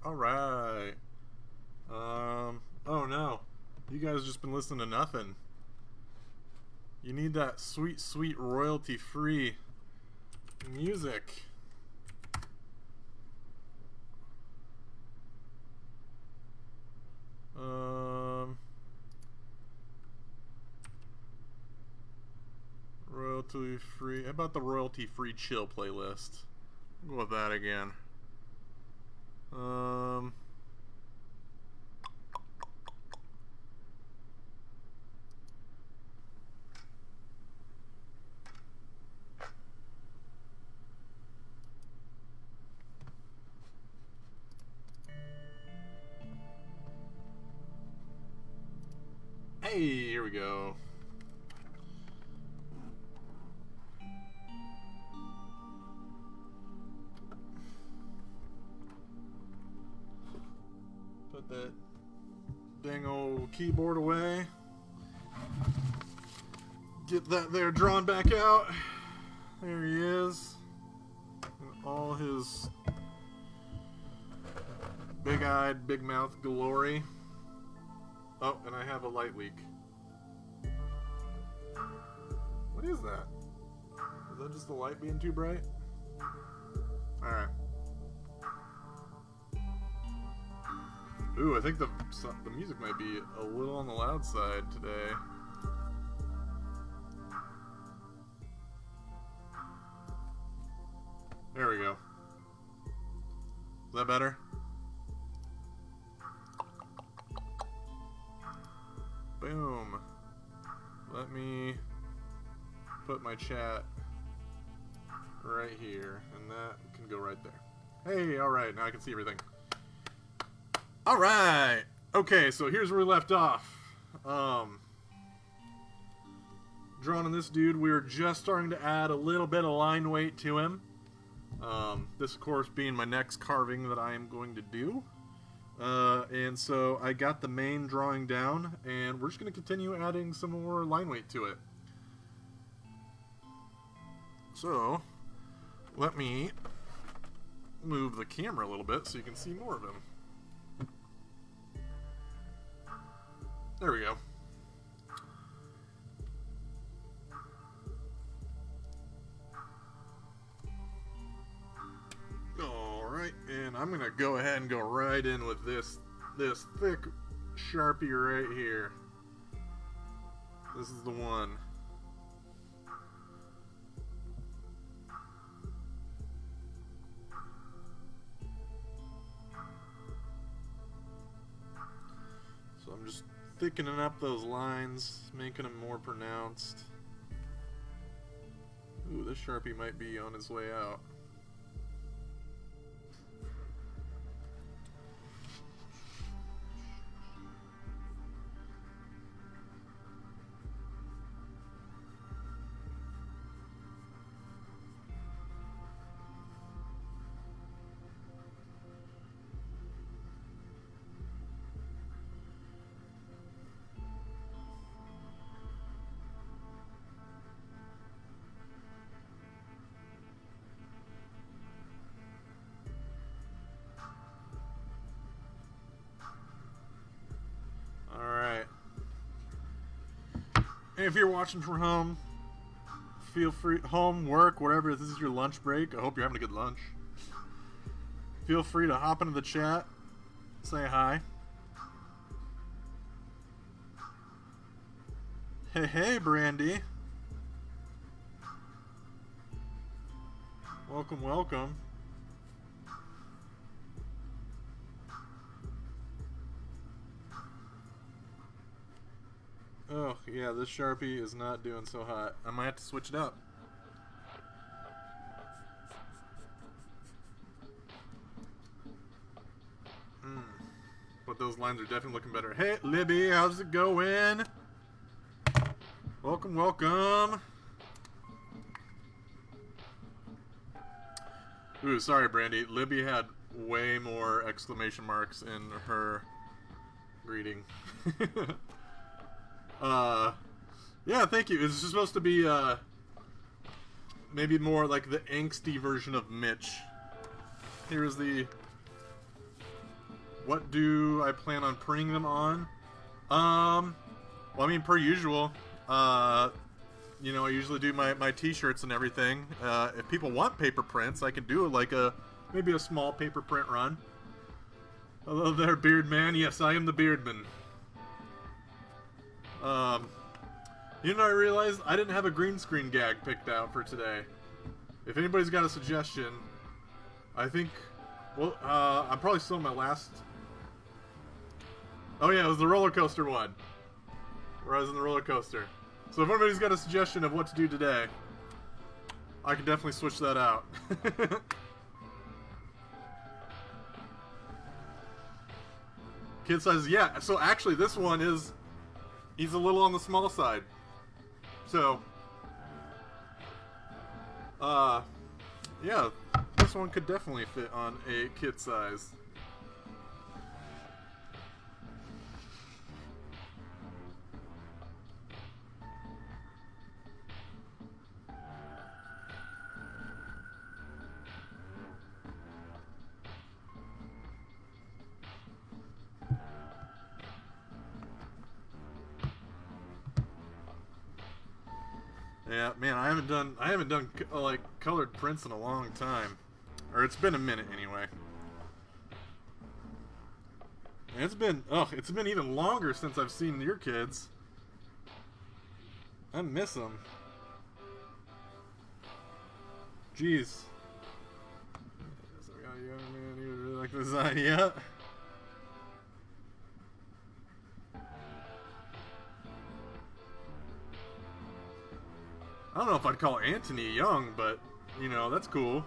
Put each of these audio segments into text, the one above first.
Alright. Oh no. You guys just been listening to nothing. You need that sweet, sweet royalty-free music. Royalty-free. How about the royalty-free chill playlist? I'll go with that again. Hey, here we go. Put that dang old keyboard away. Get that there drawn back out. There he is. In all his big-eyed, big-mouthed glory. Oh, and I have a light leak. What is that? Is that just the light being too bright? Alright. Ooh, I think the music might be a little on the loud side today. There we go. Is that better? Boom. Let me put my chat right here, and that can go right there. Hey, alright, now I can see everything. Alright! Okay, so here's where we left off. Drawing on this dude, we were just starting to add a little bit of line weight to him. This, of course, being my next carving that I am going to do. And so I got the main drawing down, and we're just going to continue adding some more line weight to it. So, let me move the camera a little bit so you can see more of him. There we go. Alright, and I'm gonna go ahead and go right in with this thick Sharpie right here. This is the one. So I'm just thickening up those lines, making them more pronounced. Ooh, this Sharpie might be on his way out. Alright. And if you're watching from home, feel free, home, work, whatever, if this is your lunch break, I hope you're having a good lunch. Feel free to hop into the chat, say hi. Hey, Brandy. Welcome, welcome. Oh, yeah, this Sharpie is not doing so hot. I might have to switch it up. But those lines are definitely looking better. Hey, Libby, how's it going? Welcome, welcome. Ooh, sorry, Brandy. Libby had way more exclamation marks in her greeting. Yeah, thank you. It's supposed to be, maybe more like the angsty version of Mitch. Here's the what do I plan on printing them on? Well, I mean, per usual, you know, I usually do my t-shirts and everything. If people want paper prints, I can do like maybe a small paper print run. Hello there, Beard Man. Yes, I am the Beardman. You know, I realized I didn't have a green screen gag picked out for today. If anybody's got a suggestion, I think, well, I'm probably still in my last... Oh yeah, it was the roller coaster one. Where I was in the roller coaster. So if anybody's got a suggestion of what to do today, I can definitely switch that out. Kid size, yeah. So actually, this one he's a little on the small side. So, yeah, this one could definitely fit on a kid size. Yeah, man, I haven't done like colored prints in a long time, or it's been a minute anyway. And it's been even longer since I've seen your kids. I miss them. Jeez. So we got a young man who really like the design. Yeah. I don't know if I'd call Anthony young, but, you know, that's cool.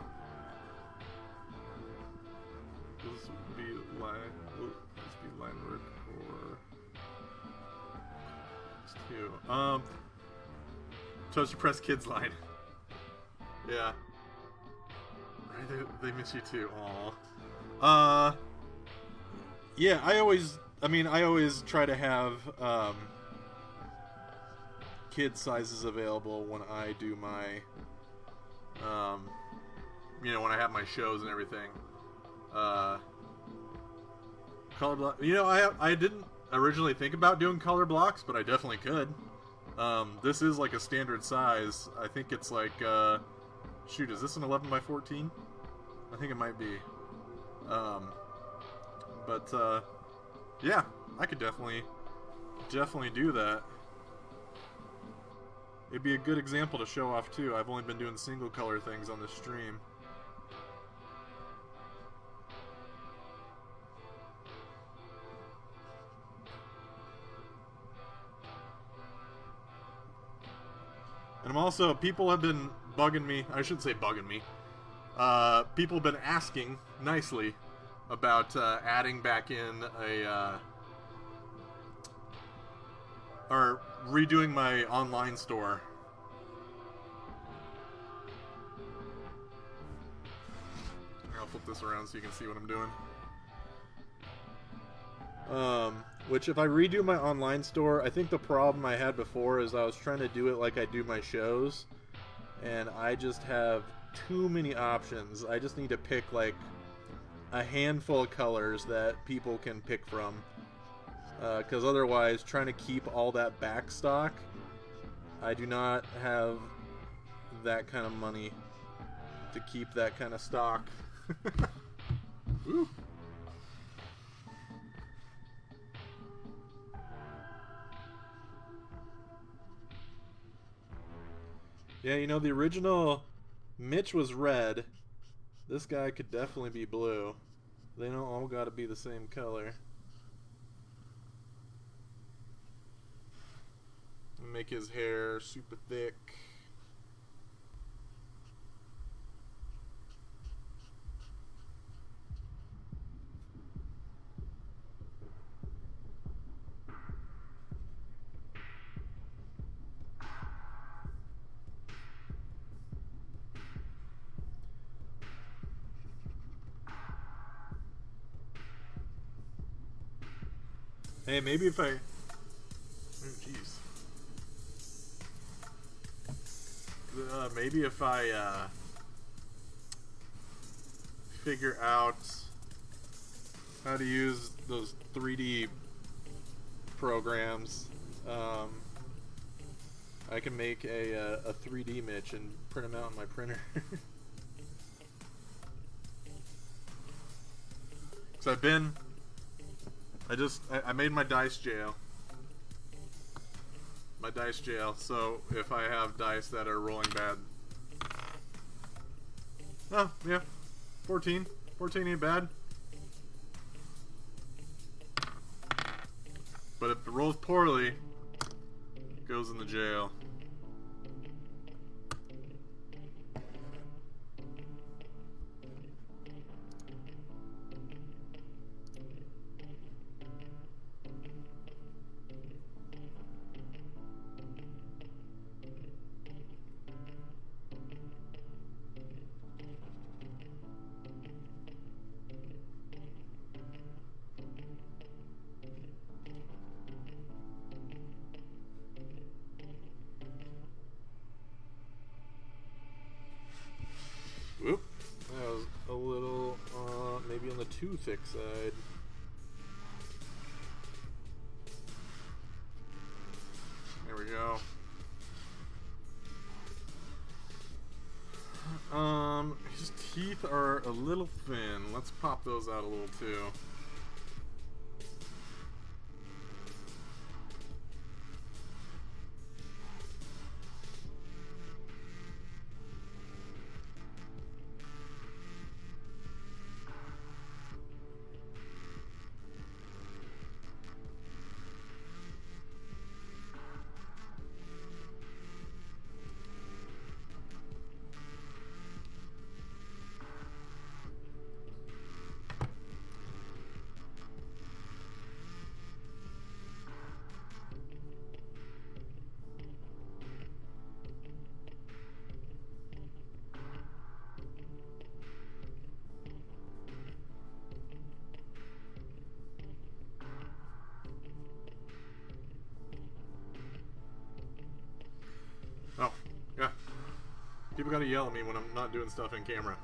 This would be line work or two. Toaster Press Kids line. Yeah. They miss you too. Aw. Yeah, I always try to have, kid sizes available when I do my, you know, when I have my shows and everything. Color block. You know, I didn't originally think about doing color blocks, but I definitely could. This is like a standard size. I think it's like, shoot, is this an 11 by 14? I think it might be. But yeah, I could definitely do that. It'd be a good example to show off too. I've only been doing single color things on this stream. And I'm also, people have been bugging me. I shouldn't say bugging me. People have been asking nicely about adding back in or redoing my online store. I'll flip this around so you can see what I'm doing. Which if I redo my online store, I think the problem I had before is I was trying to do it like I do my shows, and I just have too many options. I just need to pick like a handful of colors that people can pick from. Because otherwise, trying to keep all that back stock, I do not have that kind of money to keep that kind of stock. Woo. Yeah, you know, the original Mitch was red. This guy could definitely be blue. They don't all gotta be the same color. Make his hair super thick. Hey, maybe if I... Oh, jeez. Maybe if I figure out how to use those 3D programs. I can make a 3D Mitch and print them out on my printer. So I made my dice jail. My dice jail, so if I have dice that are rolling bad. Oh, yeah. 14. 14 ain't bad. But if it rolls poorly, it goes in the jail. Whoop. That was a little, maybe on the too thick side. There we go. His teeth are a little thin. Let's pop those out a little too. Oh, yeah. People gotta yell at me when I'm not doing stuff in camera.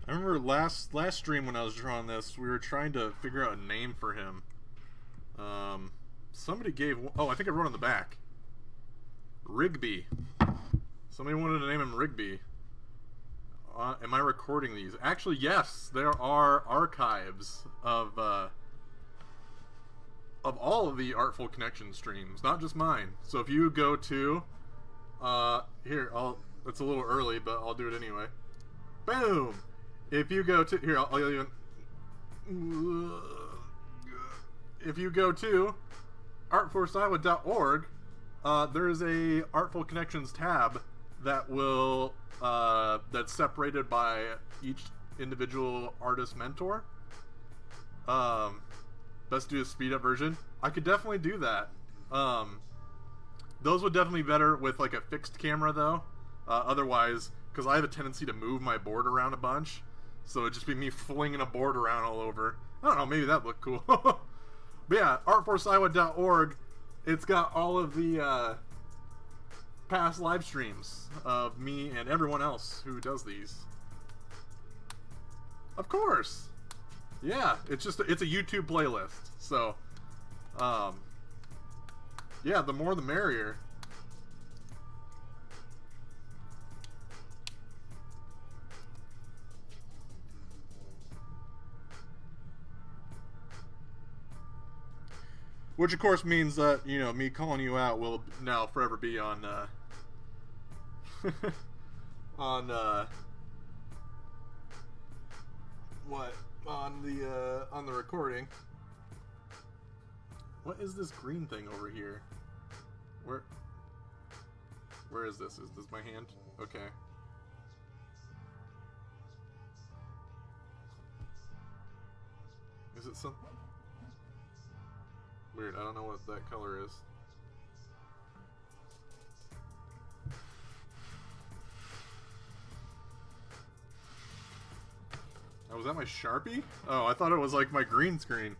I remember last stream when I was drawing this, we were trying to figure out a name for him. Somebody gave... Oh, I think I wrote on the back. Rigby. Somebody wanted to name him Rigby. Am I recording these? Actually, yes. There are archives of all of the Artful Connection streams, not just mine. So if you go to... here, it's a little early, but I'll do it anyway. Boom! If you go to... Here, I'll even... If you go to artforstywa.org, there is a Artful Connections tab that will... that's separated by each individual artist mentor. Best do a speed up version. I could definitely do that. Those would definitely be better with like a fixed camera though. Otherwise, because I have a tendency to move my board around a bunch, so it'd just be me flinging a board around all over. I don't know, maybe that'd look cool. But yeah, artforstywa.org, it's got all of the past live streams of me and everyone else who does these. Of course. Yeah, it's a YouTube playlist. So, yeah, the more the merrier. Which of course means that, you know, me calling you out will now forever be on, on, what? On the recording. What is this green thing over here? Where is this? Is this my hand? Okay. Is it some... Weird, I don't know what that color is. Oh, was that my Sharpie? Oh, I thought it was like my green screen.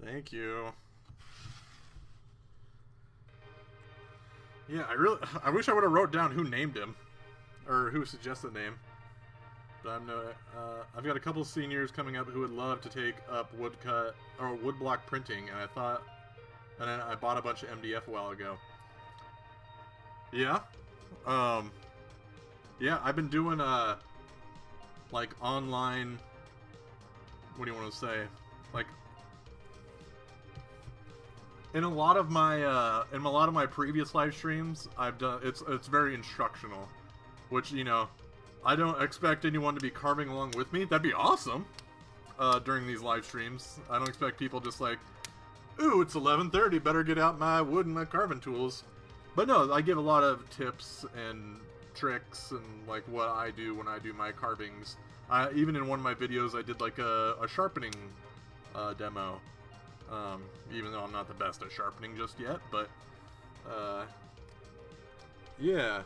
Thank you. Yeah, I wish I would have wrote down who named him, or who suggested the name. But I've got a couple of seniors coming up who would love to take up woodcut or woodblock printing, and then I bought a bunch of MDF a while ago. Yeah, yeah, I've been doing like online. What do you want to say? Like, in a lot of my previous live streams, I've done it's very instructional, which, you know, I don't expect anyone to be carving along with me. That'd be awesome. During these live streams, I don't expect people just like, ooh, it's 11:30, better get out my wood and my carving tools. But no, I give a lot of tips and tricks and like what I do when I do my carvings. Even in one of my videos, I did like a sharpening demo. Even though I'm not the best at sharpening just yet, but yeah.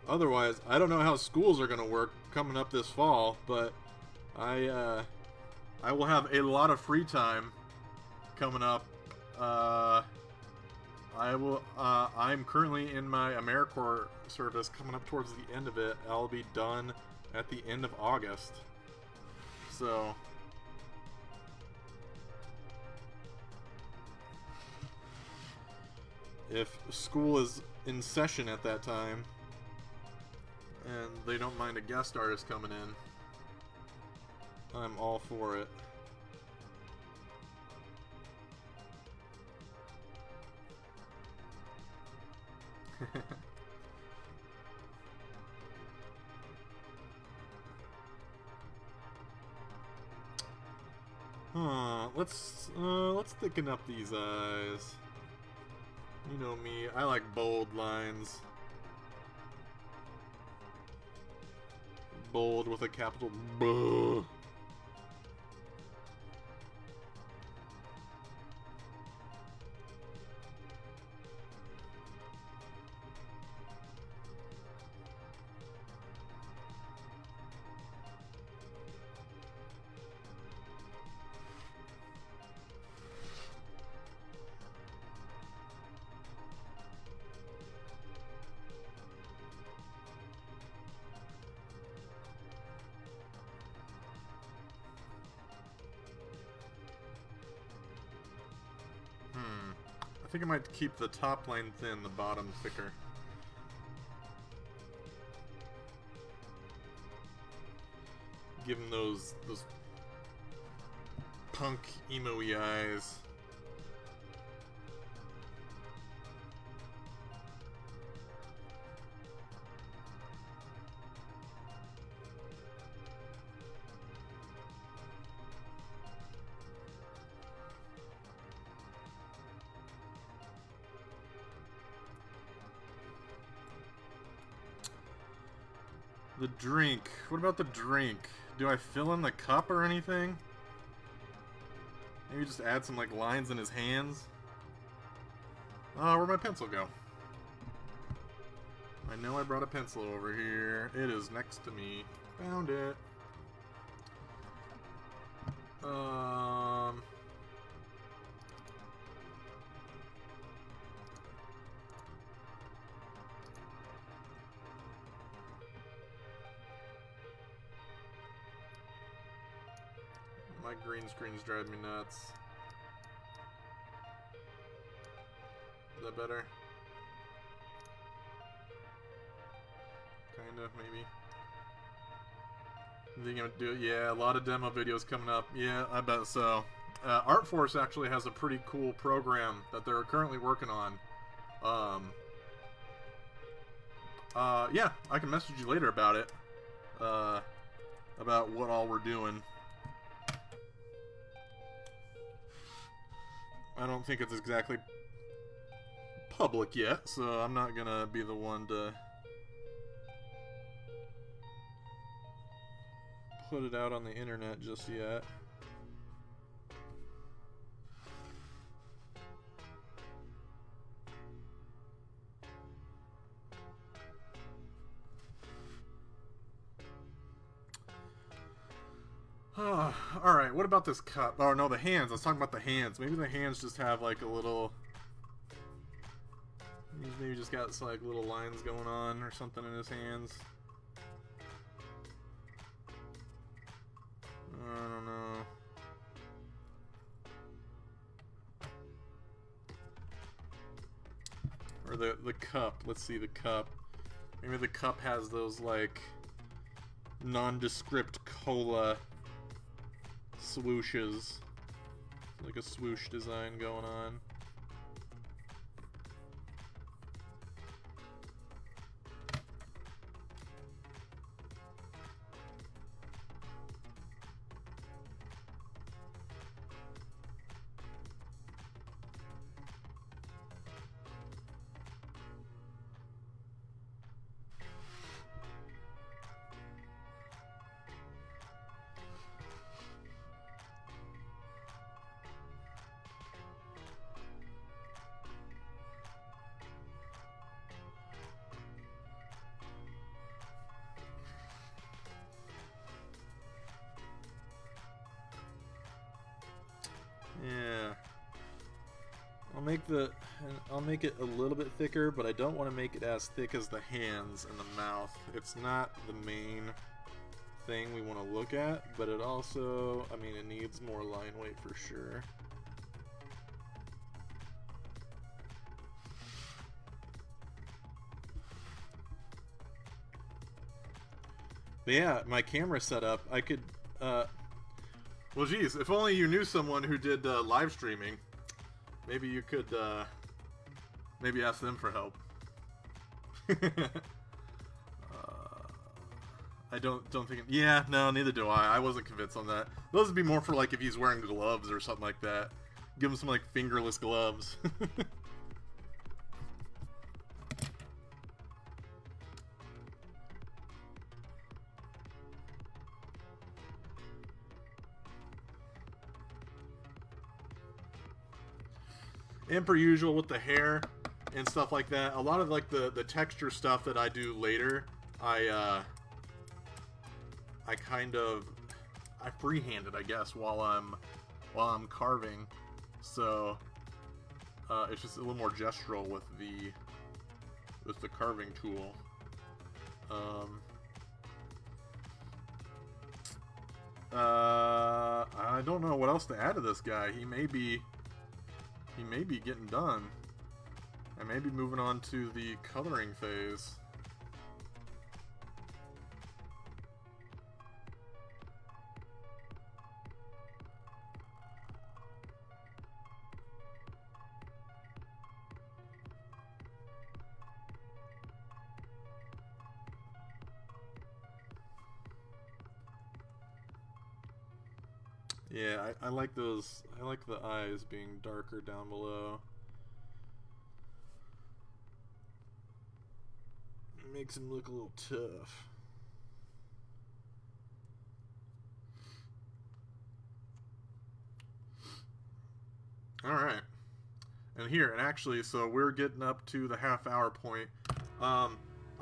Otherwise, I don't know how schools are gonna work coming up this fall, but I will have a lot of free time coming up. I'm currently in my AmeriCorps service, coming up towards the end of it. I'll be done at the end of August. So, if school is in session at that time, and they don't mind a guest artist coming in, I'm all for it. Let's thicken up these eyes. You know me, I like bold lines. Bold with a capital B. I think I might keep the top line thin, the bottom thicker. Give him those punk emo-y eyes. The drink. What about the drink? Do I fill in the cup or anything? Maybe just add some like lines in his hands. Where'd my pencil go? I know I brought a pencil over here. It is next to me. Found it. My green screen's driving me nuts. Is that better? Kind of, maybe. Think I'm gonna do it? Yeah, a lot of demo videos coming up. Yeah, I bet so. ArtForce actually has a pretty cool program that they're currently working on. Yeah, I can message you later about it. About what all we're doing. I don't think it's exactly public yet, so I'm not gonna be the one to put it out on the internet just yet. Alright, what about this cup? Oh no, the hands. I was talking about the hands. Maybe the hands just have like a little... He's maybe just got like little lines going on or something in his hands. I don't know. Or the cup. Let's see the cup. Maybe the cup has those like nondescript cola swooshes. Like a swoosh design going on. Yeah. I'll make it a little bit thicker, but I don't want to make it as thick as the hands and the mouth. It's not the main thing we want to look at, but it also, I mean, it needs more line weight for sure. But yeah, my camera setup, I could, well, geez, if only you knew someone who did live streaming. Maybe you could maybe ask them for help. I don't think. Yeah, no, neither do I. I wasn't convinced on that. Those would be more for like if he's wearing gloves or something like that. Give him some like fingerless gloves. And per usual with the hair and stuff like that, a lot of like the texture stuff that I do later, I freehand it, I guess, while I'm carving. So it's just a little more gestural with the carving tool. I don't know what else to add to this guy. He may be getting done. I may be moving on to the coloring phase. Yeah, I like those. I like the eyes being darker down below. It makes him look a little tough. All right. And here, and actually, so we're getting up to the half-hour point. I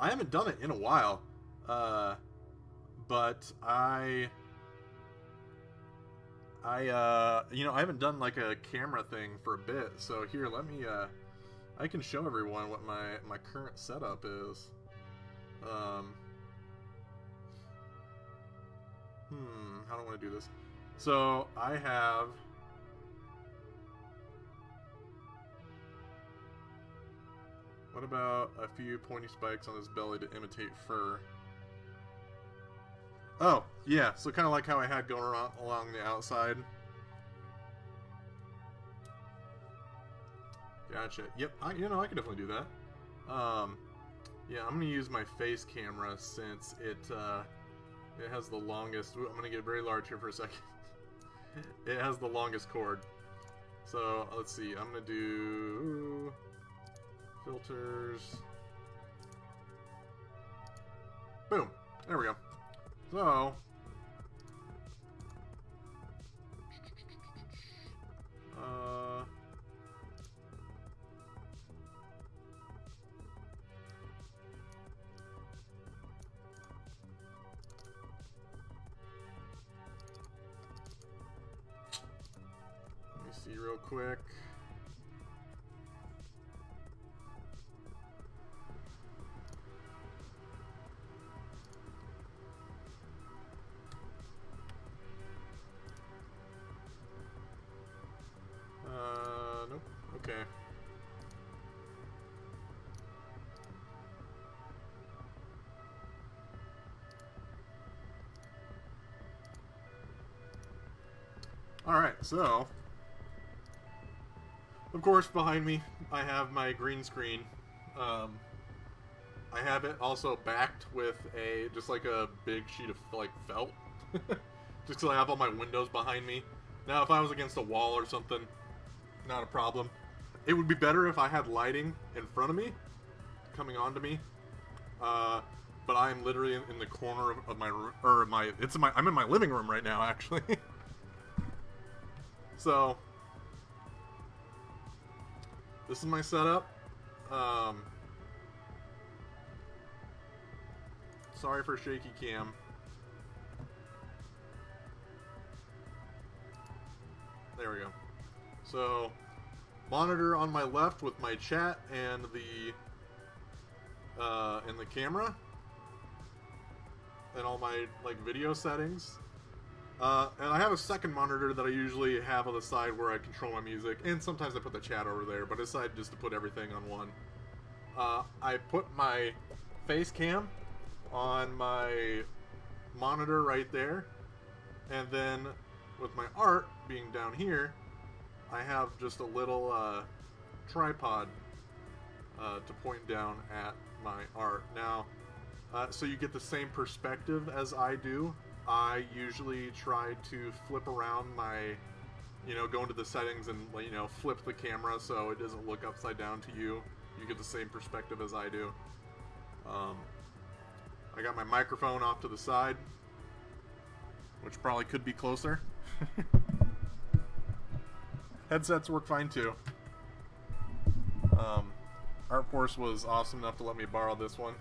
haven't done it in a while, but I haven't done like a camera thing for a bit. So here, let me, I can show everyone what my current setup is. How do I want to do this? So I have. What about a few pointy spikes on his belly to imitate fur? Oh, yeah, so kind of like how I had going around along the outside. Gotcha. Yep, I can definitely do that. Yeah, I'm gonna use my face camera since it has the longest. I'm gonna get very large here for a second. It has the longest cord. So let's see. I'm gonna do filters. Boom. There we go. So let me see real quick. Nope. Okay. Alright, so of course behind me I have my green screen. I have it also backed with just like a big sheet of like felt. Just because I have all my windows behind me. Now if I was against a wall or something, not a problem. It would be better if I had lighting in front of me, coming onto me. But I'm literally in the corner of my room, or I'm in my living room right now, actually. So this is my setup. Sorry for shaky cam. There we go. So, monitor on my left with my chat and the camera and all my like video settings. And I have a second monitor that I usually have on the side where I control my music, and sometimes I put the chat over there, but I decided just to put everything on one. I put my face cam on my monitor right there, and then with my art being down here, I have just a little tripod to point down at my art. Now, so you get the same perspective as I do. I usually try to flip around my, go into the settings and, flip the camera so it doesn't look upside down to you. You get the same perspective as I do. I got my microphone off to the side, which probably could be closer. Headsets work fine too. ArtForce was awesome enough to let me borrow this one.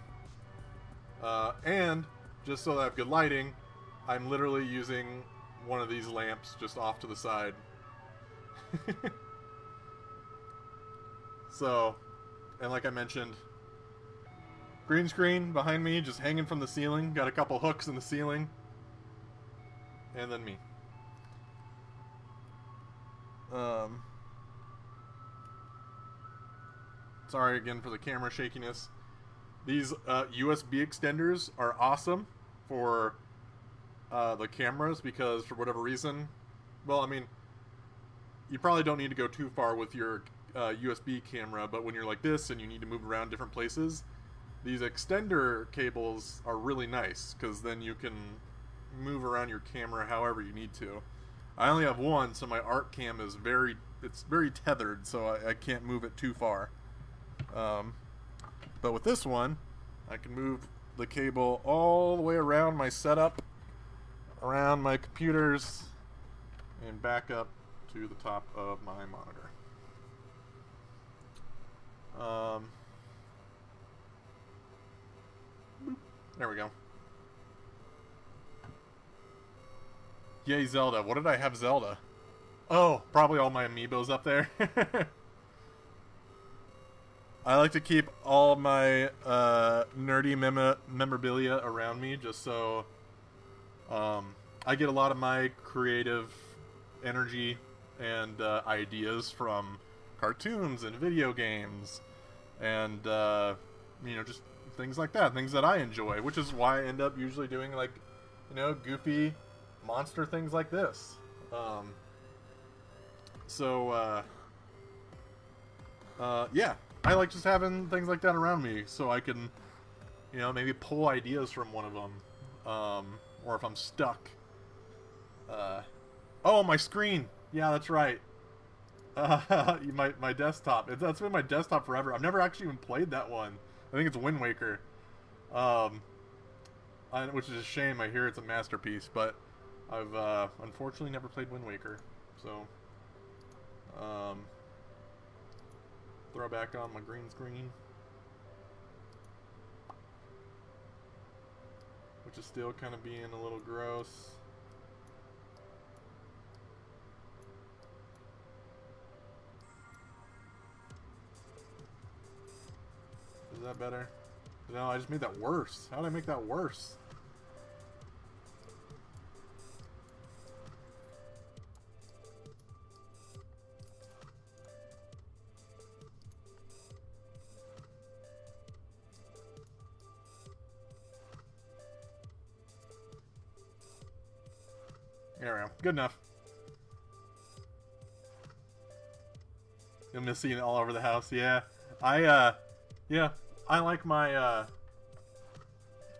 And just so that I have good lighting, I'm literally using one of these lamps just off to the side. So, and like I mentioned, green screen behind me just hanging from the ceiling. Got a couple hooks in the ceiling. And then me. Sorry again for the camera shakiness. These USB extenders are awesome for the cameras because for whatever reason, well, I mean, you probably don't need to go too far with your USB camera, but when you're like this and you need to move around different places, these extender cables are really nice because then you can move around your camera however you need to. I only have one, so my art cam is very tethered, so I can't move it too far. But with this one, I can move the cable all the way around my setup, around my computers, and back up to the top of my monitor. Um, there we go. Yay, Zelda. What did I have Zelda? Oh, probably all my amiibos up there. I like to keep all my nerdy memorabilia around me just so I get a lot of my creative energy and ideas from cartoons and video games and you know, just things like that, things that I enjoy, which is why I end up usually doing, like, you know, goofy monster things like this. Yeah, I like just having things like that around me so I can, you know, maybe pull ideas from one of them, or if I'm stuck. Oh, my screen! Yeah, that's right. My desktop. That's been my desktop forever. I've never actually even played that one. I think it's Wind Waker. Which is a shame. I hear it's a masterpiece, but I've unfortunately never played Wind Waker. So, throw back on my green screen, which is still kind of being a little gross. Is that better? No, I just made that worse. How did I make that worse? There we go. Good enough. You'll miss seeing it all over the house. Yeah. Yeah. I like my,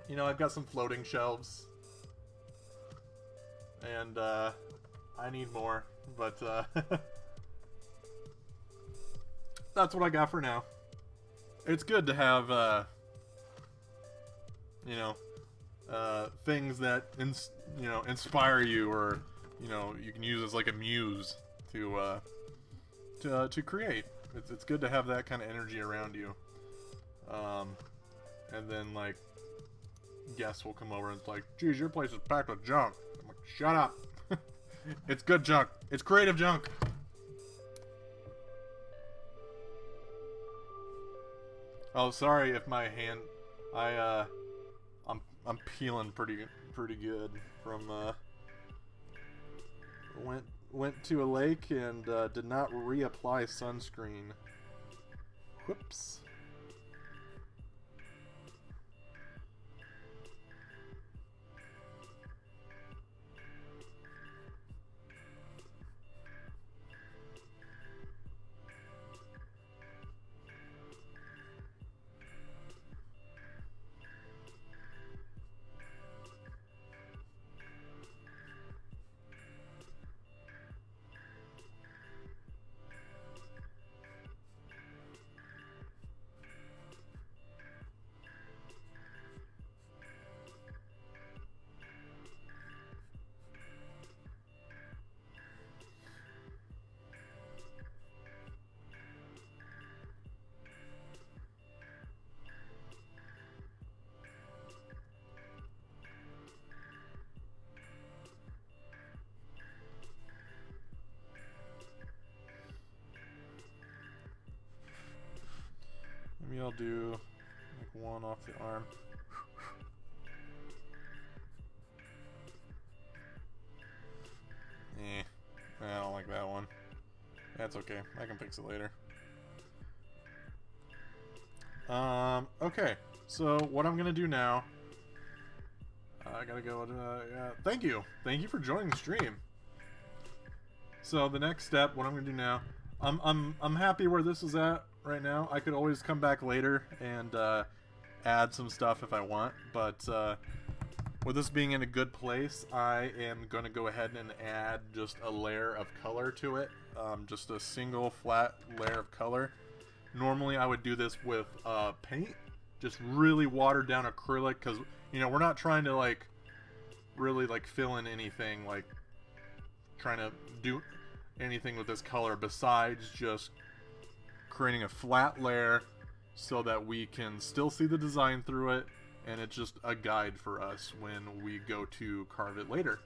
you know, I've got some floating shelves. And, I need more. But, that's what I got for now. It's good to have, you know, things that you know, inspire you, or, you know, you can use as like a muse to create. It's good to have that kind of energy around you. And then, like, guests will come over and it's like, geez, your place is packed with junk. I'm like, shut up. It's good junk. It's creative junk. Oh, sorry if my hand, I'm peeling pretty good from went to a lake and did not reapply sunscreen. Whoops. Maybe I'll do like one off the arm. I don't like that one. That's okay. I can fix it later. Okay. So what I'm gonna do now? I gotta go. Yeah. Thank you. Thank you for joining the stream. So the next step, what I'm gonna do now? I'm happy where this is at right now. I could always come back later and add some stuff if I want, but with this being in a good place, I am going to go ahead and add just a layer of color to it, just a single flat layer of color. Normally I would do this with paint, just really watered down acrylic, because, you know, we're not trying to like really like fill in anything, like trying to do anything with this color besides just creating a flat layer so that we can still see the design through it, and it's just a guide for us when we go to carve it later.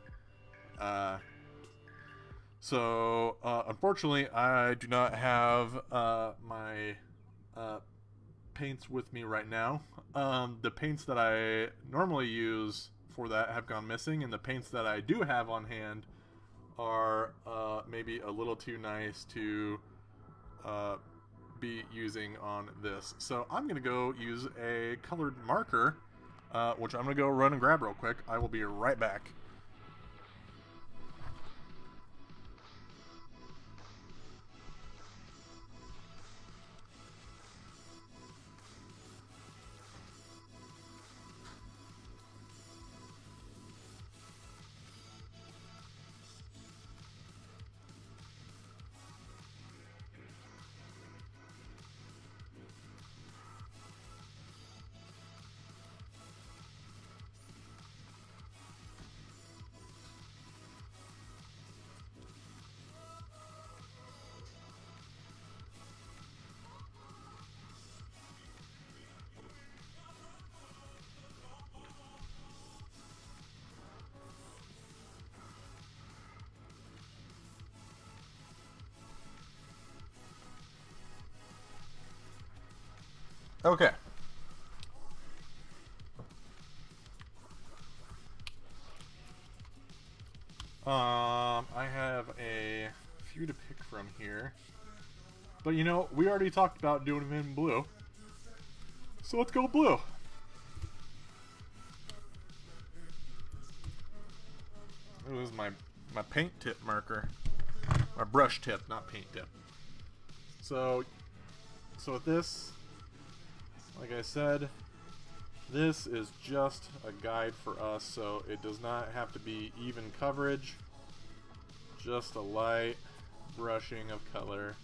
Unfortunately, I do not have my paints with me right now. The paints that I normally use for that have gone missing, and the paints that I do have on hand are maybe a little too nice to be using on this. So I'm going to go use a colored marker, which I'm going to go run and grab real quick. I will be right back. Okay. I have a few to pick from here. But you know, we already talked about doing them in blue. So let's go blue. It was my paint tip marker. My brush tip, not paint tip. So with this, like I said, this is just a guide for us, so it does not have to be even coverage, just a light brushing of color.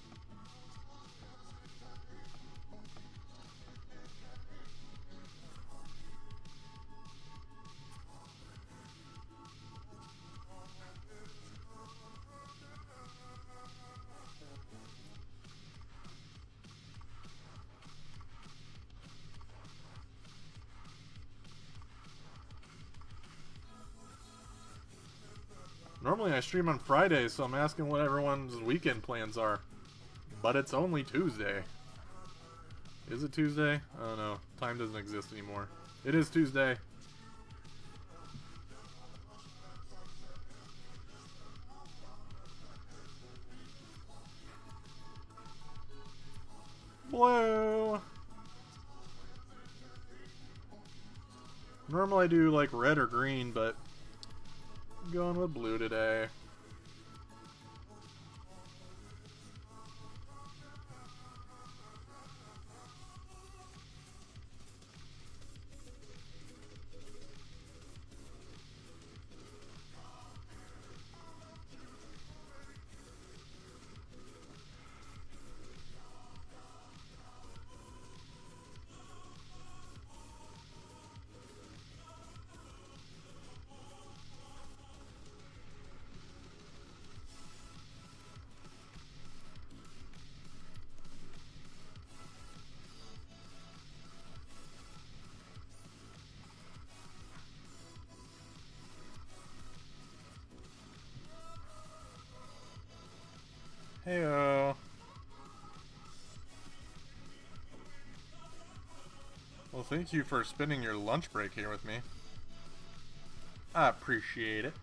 Normally I stream on Fridays, so I'm asking what everyone's weekend plans are. But it's only Tuesday. Is it Tuesday? I don't know. Time doesn't exist anymore. It is Tuesday. Blue! Normally I do like red or green, but I'm going with blue today. Heyo. Well, thank you for spending your lunch break here with me. I appreciate it.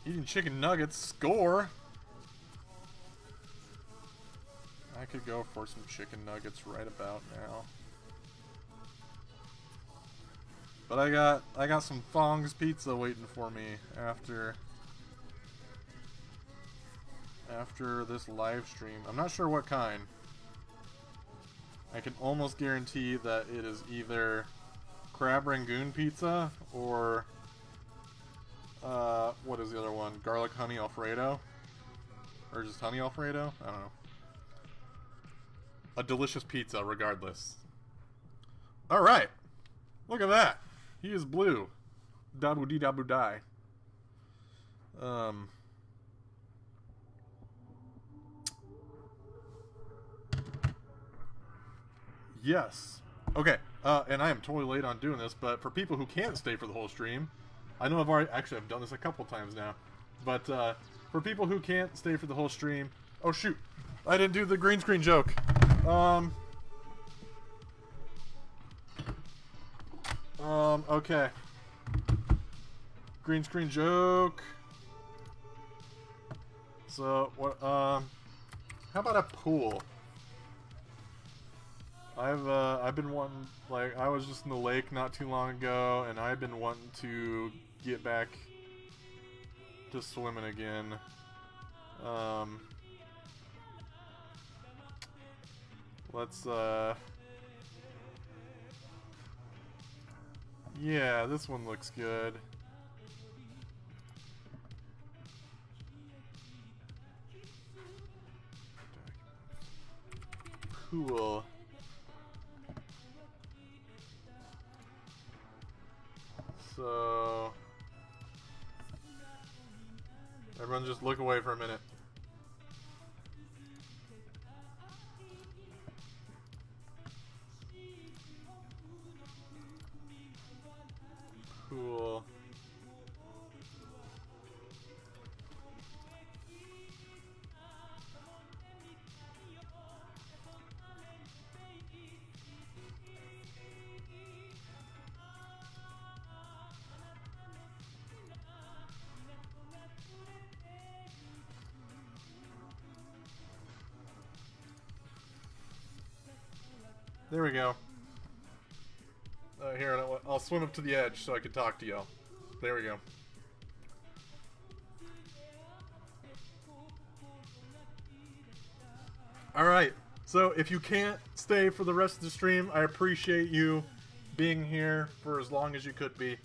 Eating chicken nuggets, score! I could go for some chicken nuggets right about now. But I got some Thong's pizza waiting for me after this live stream. I'm not sure what kind. I can almost guarantee that it is either crab rangoon pizza or what is the other one? Garlic honey alfredo? Or just honey alfredo? I don't know. A delicious pizza regardless. Alright. Look at that. He is blue. Dabu dee dabu die. Yes. Okay. And I am totally late on doing this, but for people who can't stay for the whole stream, I know I've done this a couple times now, but for people who can't stay for the whole stream, oh shoot, I didn't do the green screen joke. Okay. Green screen joke. So what? How about a pool? I've been wanting, like, I was just in the lake not too long ago, and I've been wanting to get back to swimming again. Let's, yeah, this one looks good. Cool. So, everyone just look away for a minute. Cool. There we go. Here, I'll swim up to the edge so I can talk to y'all. There we go. Alright, so if you can't stay for the rest of the stream, I appreciate you being here for as long as you could be.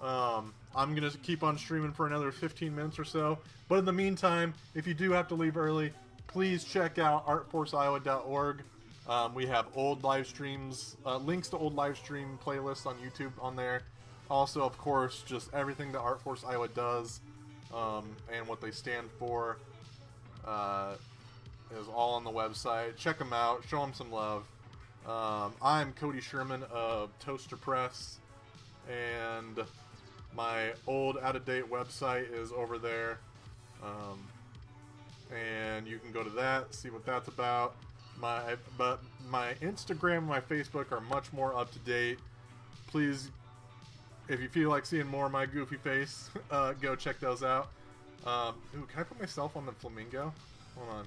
I'm going to keep on streaming for another 15 minutes or so. But in the meantime, if you do have to leave early, please check out artforceiowa.org. We have old live streams, links to old live stream playlists on YouTube on there. Also, of course, just everything that Art Force Iowa does and what they stand for is all on the website. Check them out. Show them some love. I'm Cody Sherman of Toaster Press, and my old, out-of-date website is over there. And you can go to that, see what that's about. But my Instagram and my Facebook are much more up to date. Please, if you feel like seeing more of my goofy face, go check those out. Ooh, can I put myself on the flamingo? Hold on.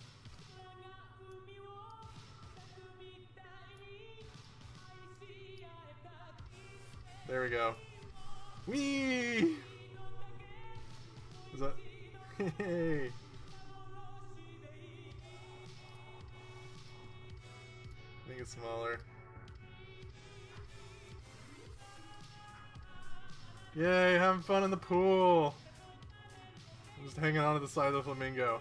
There we go. Whee! Is that? Hey! I think it's smaller. Yay, having fun in the pool! I'm just hanging on to the side of the flamingo.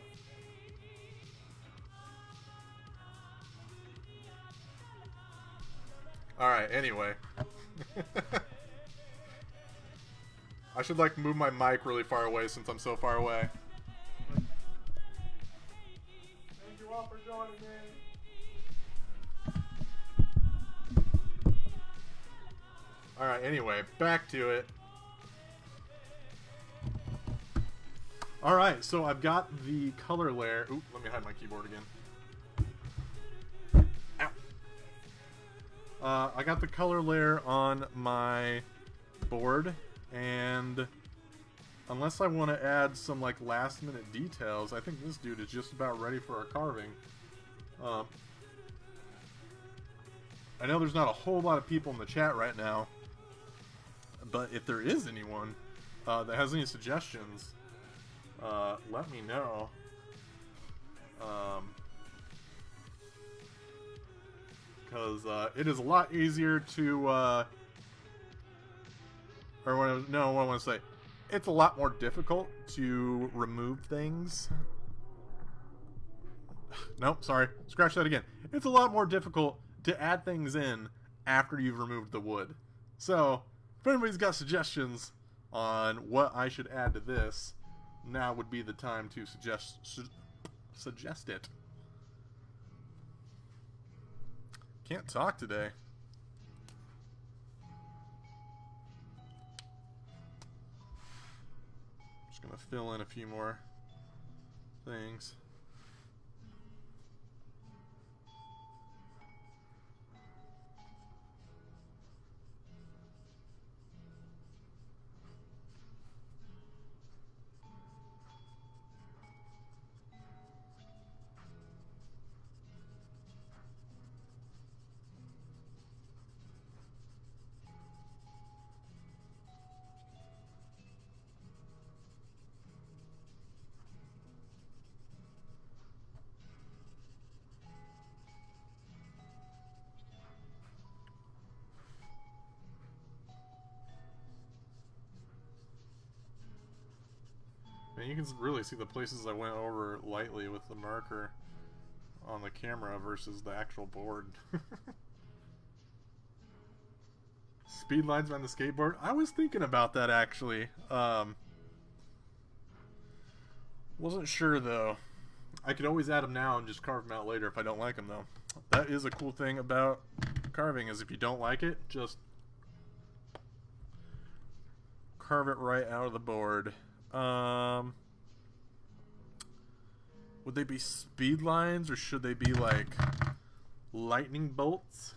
Alright, anyway. I should, like, move my mic really far away since I'm so far away. Thank you all for joining me. Alright, anyway, back to it. Alright, so I've got the color layer. Oop, let me hide my keyboard again. Ow. I got the color layer on my board, and unless I want to add some like last minute details, I think this dude is just about ready for a carving. I know there's not a whole lot of people in the chat right now, but if there is anyone that has any suggestions, let me know. Because it is a lot easier to, what I want to say, it's a lot more difficult to remove things. Nope, sorry, scratch that again. It's a lot more difficult to add things in after you've removed the wood. So, if anybody's got suggestions on what I should add to this, now would be the time to suggest it. Can't talk today. Just gonna fill in a few more things. And you can really see the places I went over lightly with the marker on the camera versus the actual board. Speed lines on the skateboard? I was thinking about that actually. Wasn't sure though. I could always add them now and just carve them out later if I don't like them though. That is a cool thing about carving, is if you don't like it, just carve it right out of the board. Would they be speed lines or should they be like lightning bolts?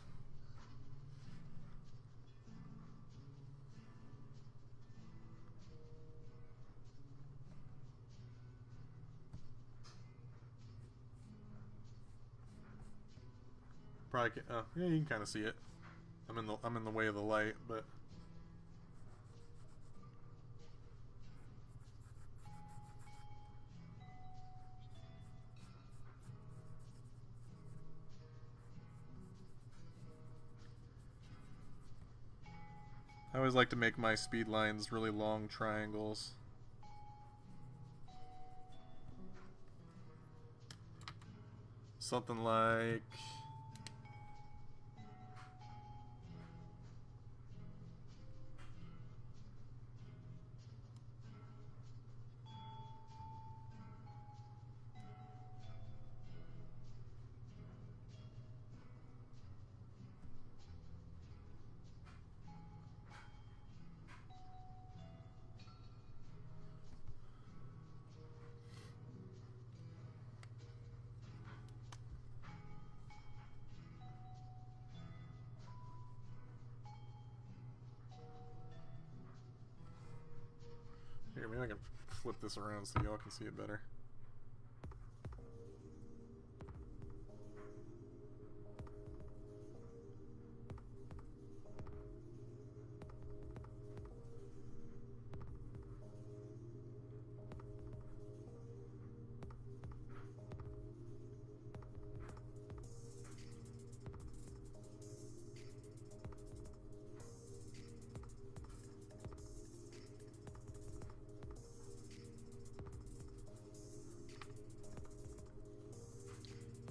Probably can, yeah, you can kind of see it. I'm in the way of the light, but I always like to make my speed lines really long triangles. Something like here, maybe I can flip this around so y'all can see it better.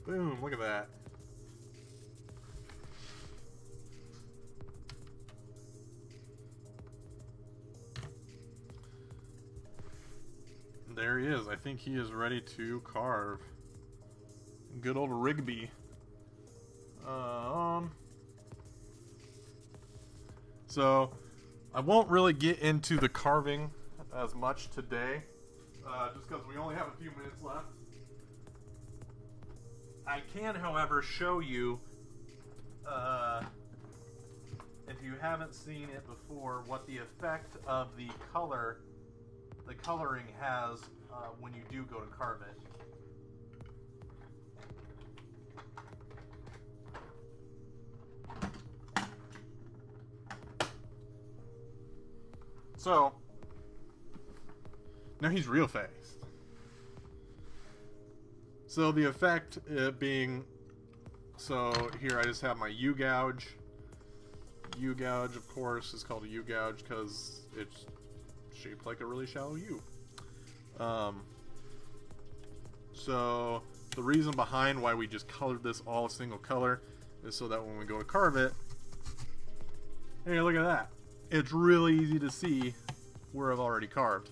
Boom, look at that. There he is. I think he is ready to carve. Good old Rigby. So, I won't really get into the carving as much today, just because we only have a few minutes left. I can, however, show you, if you haven't seen it before, what the effect of the coloring has when you do go to carve it. So, now he's real fast. So the effect being, so here I just have my U-gouge. U-gouge, of course, is called a U-gouge because it's shaped like a really shallow U. So the reason behind why we just colored this all a single color is so that when we go to carve it, hey, look at that. It's really easy to see where I've already carved.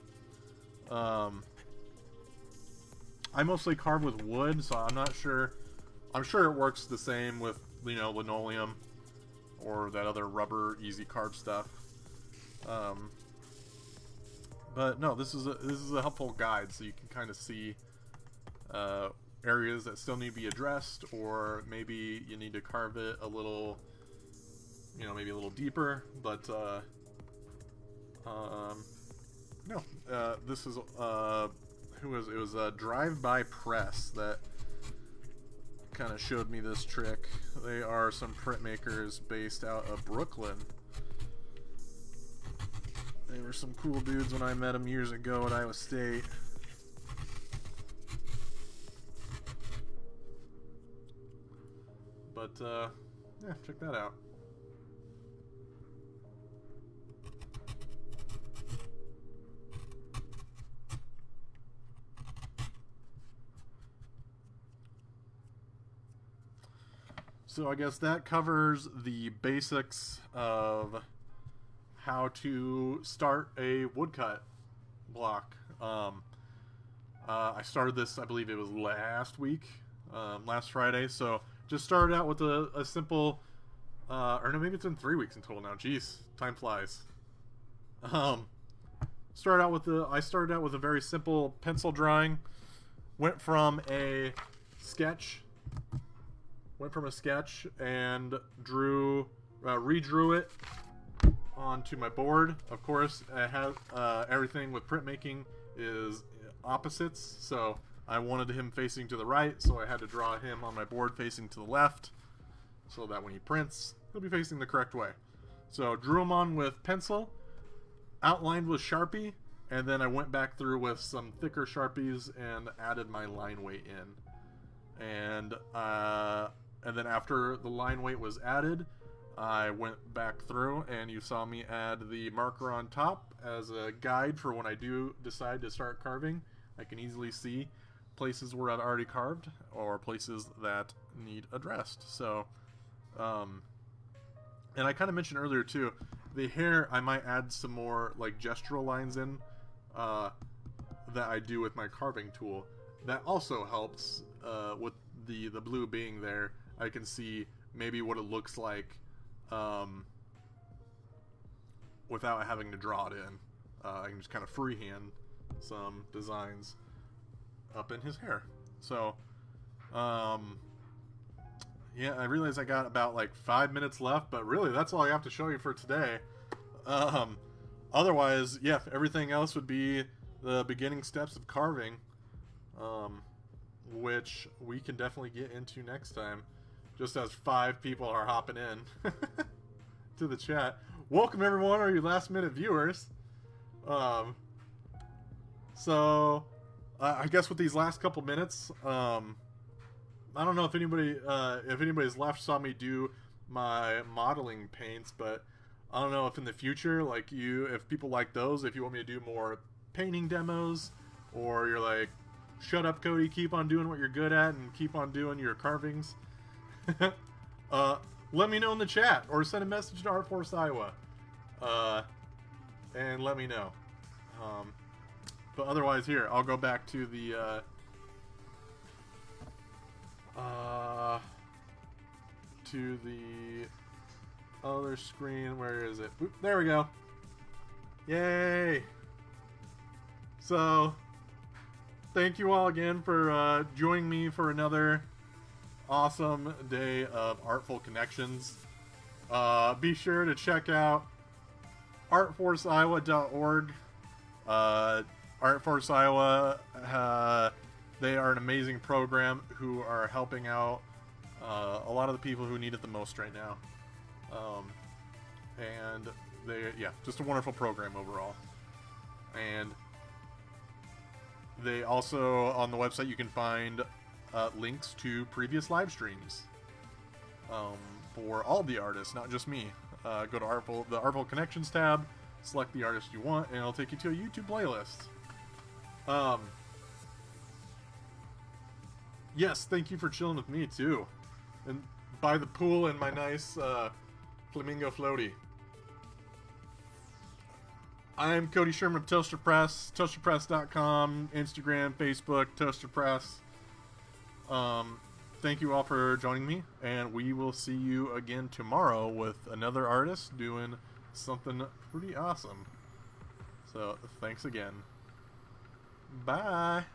I mostly carve with wood, so I'm not sure. I'm sure it works the same with, you know, linoleum or that other rubber easy carve stuff. But no, this is a helpful guide, so you can kind of see areas that still need to be addressed, or maybe you need to carve it a little, you know, maybe a little deeper. But no, this is it was a Drive-By Press that kind of showed me this trick. They are some printmakers based out of Brooklyn. They were some cool dudes when I met them years ago at Iowa State. But yeah, check that out. So I guess that covers the basics of how to start a woodcut block. I started this, I believe it was last week, last Friday. So just started out with a simple, or no, maybe it's been 3 weeks in total now. Jeez, time flies. I started out with a very simple pencil drawing. Went from a sketch and redrew it onto my board. Of course, it has everything with printmaking is opposites, so I wanted him facing to the right, so I had to draw him on my board facing to the left, so that when he prints, he'll be facing the correct way. So drew him on with pencil, outlined with Sharpie, and then I went back through with some thicker Sharpies and added my line weight in. And then after the line weight was added, I went back through and you saw me add the marker on top as a guide for when I do decide to start carving. I can easily see places where I've already carved or places that need addressed. So, and I kind of mentioned earlier too, the hair I might add some more like gestural lines in that I do with my carving tool. That also helps with the blue being there. I can see maybe what it looks like without having to draw it in. I can just kind of freehand some designs up in his hair. So, yeah, I realize I got about like 5 minutes left, but really that's all I have to show you for today. Otherwise, yeah, everything else would be the beginning steps of carving, which we can definitely get into next time. Just as 5 people are hopping in to the chat. Welcome everyone, or your last minute viewers. So I guess with these last couple minutes, I don't know if anybody's left saw me do my modeling paints, but I don't know if in the future, like if people like those, if you want me to do more painting demos, or you're like, shut up Cody, keep on doing what you're good at and keep on doing your carvings. Let me know in the chat or send a message to ArtForce Iowa and let me know. But otherwise, here I'll go back to the other screen. Where is it? Oop, there we go. Yay! So thank you all again for joining me for another awesome day of Artful Connections. Be sure to check out artforceiowa.org. Artforce Iowa, they are an amazing program who are helping out a lot of the people who need it the most right now. And Yeah, just a wonderful program overall. And they also, on the website, you can find links to previous live streams for all the artists, not just me. Go to ArtFul, the ArtFul Connections tab, select the artist you want, and it'll take you to a YouTube playlist. Yes, thank you for chilling with me, too. And by the pool in my nice flamingo floaty. I'm Cody Sherman of Toaster Press, toasterpress.com, Instagram, Facebook, Toaster Press. Thank you all for joining me, and we will see you again tomorrow with another artist doing something pretty awesome. So, thanks again. Bye!